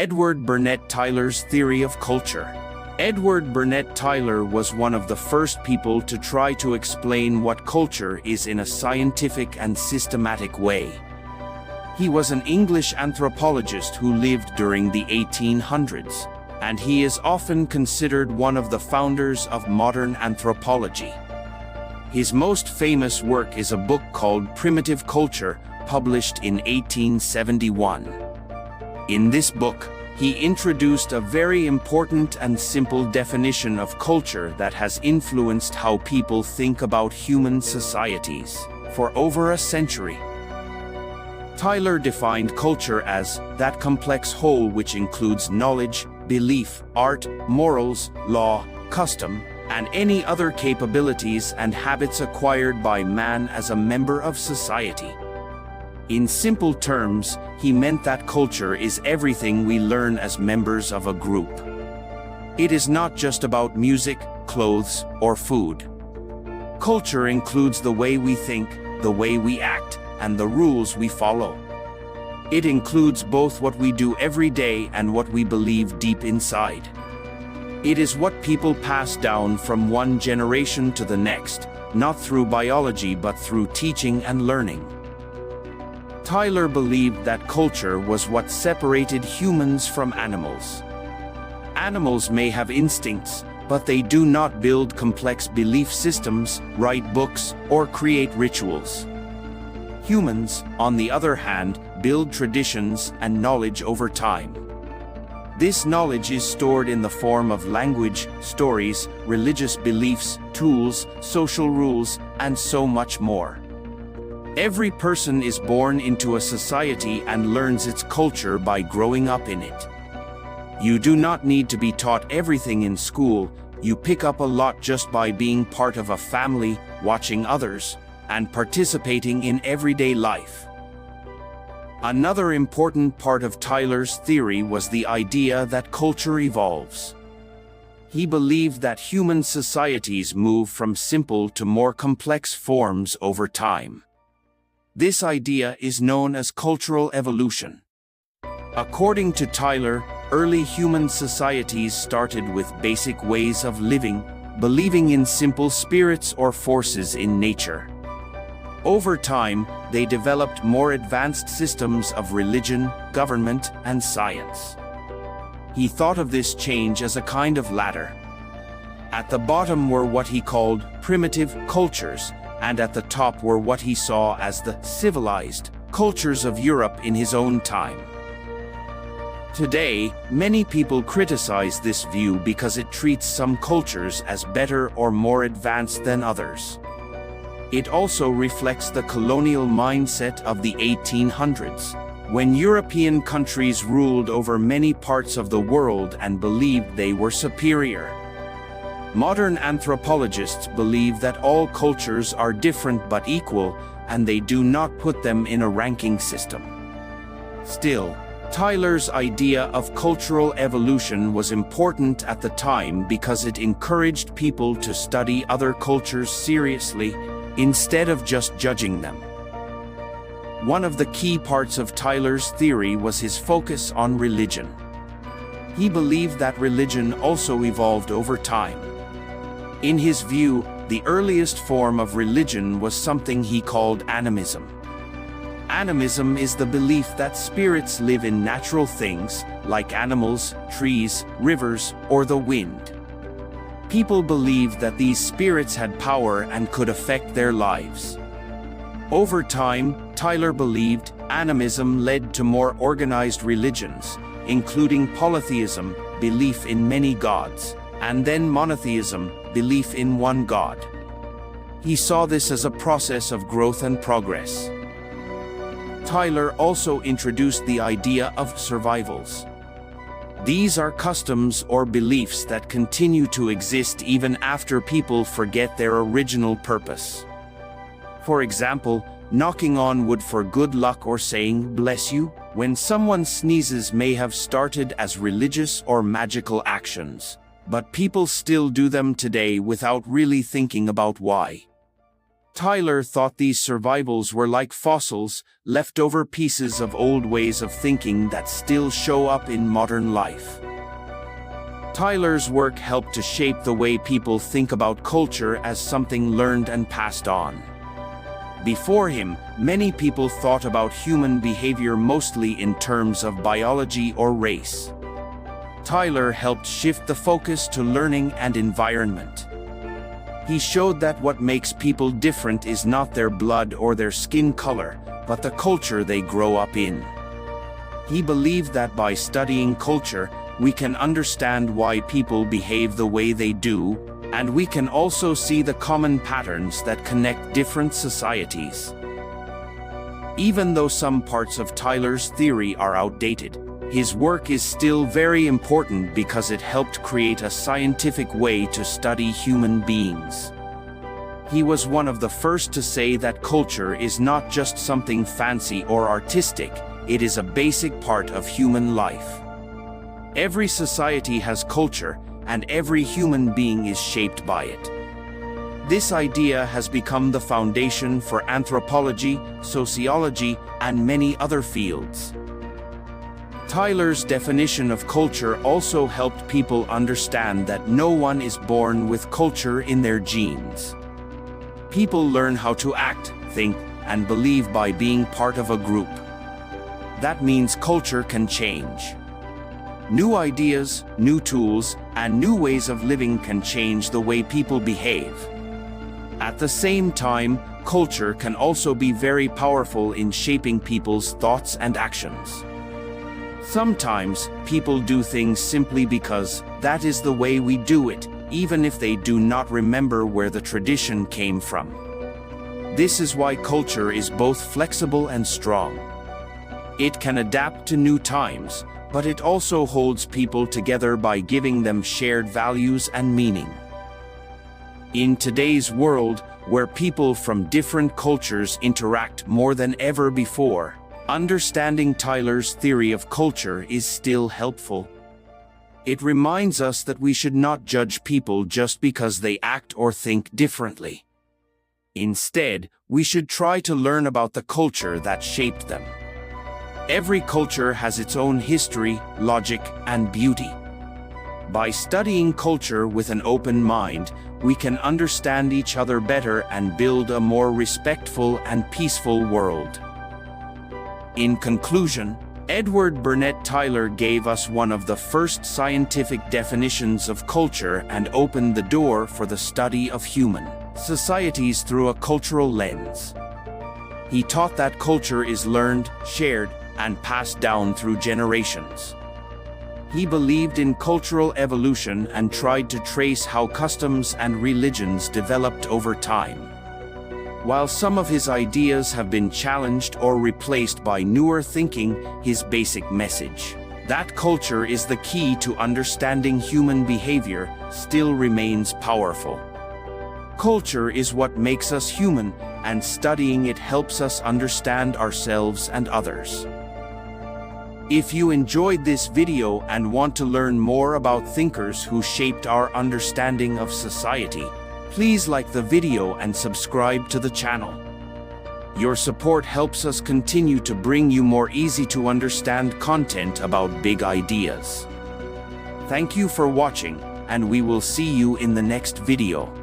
Edward Burnett Tylor's theory of culture. Edward Burnett Tylor was one of the first people to try to explain what culture is in a scientific and systematic way. He was an English anthropologist who lived during the 1800s, and he is often considered one of the founders of modern anthropology. His most famous work is a book called Primitive Culture, published in 1871. In this book, he introduced a very important and simple definition of culture that has influenced how people think about human societies for over a century. Tylor defined culture as that complex whole which includes knowledge, belief, art, morals, law, custom, and any other capabilities and habits acquired by man as a member of society. In simple terms, he meant that culture is everything we learn as members of a group. It is not just about music, clothes, or food. Culture includes the way we think, the way we act, and the rules we follow. It includes both what we do every day and what we believe deep inside. It is what people pass down from one generation to the next, not through biology but through teaching and learning. Tylor believed that culture was what separated humans from animals. Animals may have instincts, but they do not build complex belief systems, write books, or create rituals. Humans, on the other hand, build traditions and knowledge over time. This knowledge is stored in the form of language, stories, religious beliefs, tools, social rules, and so much more. Every person is born into a society and learns its culture by growing up in it. You do not need to be taught everything in school. You pick up a lot just by being part of a family, watching others, and participating in everyday life. Another important part of Tylor's theory was the idea that culture evolves. He believed that human societies move from simple to more complex forms over time. This idea is known as cultural evolution. According to Tylor, early human societies started with basic ways of living, believing in simple spirits or forces in nature. Over time, they developed more advanced systems of religion, government, and science. He thought of this change as a kind of ladder. At the bottom were what he called primitive cultures, and at the top were what he saw as the civilized cultures of Europe in his own time. Today, many people criticize this view because it treats some cultures as better or more advanced than others. It also reflects the colonial mindset of the 1800s, when European countries ruled over many parts of the world and believed they were superior. Modern anthropologists believe that all cultures are different but equal, and they do not put them in a ranking system. Still, Tylor's idea of cultural evolution was important at the time because it encouraged people to study other cultures seriously, instead of just judging them. One of the key parts of Tylor's theory was his focus on religion. He believed that religion also evolved over time. In his view, the earliest form of religion was something he called animism. Animism is the belief that spirits live in natural things, like animals, trees, rivers, or the wind. People believed that these spirits had power and could affect their lives. Over time, Tylor believed animism led to more organized religions, including polytheism, belief in many gods, and then monotheism, belief in one God. He saw this as a process of growth and progress. Tylor also introduced the idea of survivals. These are customs or beliefs that continue to exist even after people forget their original purpose. For example, knocking on wood for good luck or saying "bless you" when someone sneezes may have started as religious or magical actions, but people still do them today without really thinking about why. Tylor thought these survivals were like fossils, leftover pieces of old ways of thinking that still show up in modern life. Tylor's work helped to shape the way people think about culture as something learned and passed on. Before him, many people thought about human behavior mostly in terms of biology or race. Tylor helped shift the focus to learning and environment. He showed that what makes people different is not their blood or their skin color, but the culture they grow up in. He believed that by studying culture, we can understand why people behave the way they do, and we can also see the common patterns that connect different societies. Even though some parts of Tylor's theory are outdated, his work is still very important because it helped create a scientific way to study human beings. He was one of the first to say that culture is not just something fancy or artistic, it is a basic part of human life. Every society has culture, and every human being is shaped by it. This idea has become the foundation for anthropology, sociology, and many other fields. Tylor's definition of culture also helped people understand that no one is born with culture in their genes. People learn how to act, think, and believe by being part of a group. That means culture can change. New ideas, new tools, and new ways of living can change the way people behave. At the same time, culture can also be very powerful in shaping people's thoughts and actions. Sometimes, people do things simply because that is the way we do it, even if they do not remember where the tradition came from. This is why culture is both flexible and strong. It can adapt to new times, but it also holds people together by giving them shared values and meaning. In today's world, where people from different cultures interact more than ever before, understanding Tylor's theory of culture is still helpful. It reminds us that we should not judge people just because they act or think differently. Instead, we should try to learn about the culture that shaped them. Every culture has its own history, logic, and beauty. By studying culture with an open mind, we can understand each other better and build a more respectful and peaceful world. In conclusion, Edward Burnett Tylor gave us one of the first scientific definitions of culture and opened the door for the study of human societies through a cultural lens. He taught that culture is learned, shared, and passed down through generations. He believed in cultural evolution and tried to trace how customs and religions developed over time. While some of his ideas have been challenged or replaced by newer thinking, his basic message, that culture is the key to understanding human behavior, still remains powerful. Culture is what makes us human, and studying it helps us understand ourselves and others. If you enjoyed this video and want to learn more about thinkers who shaped our understanding of society, please like the video and subscribe to the channel. Your support helps us continue to bring you more easy-to-understand content about big ideas. Thank you for watching, and we will see you in the next video.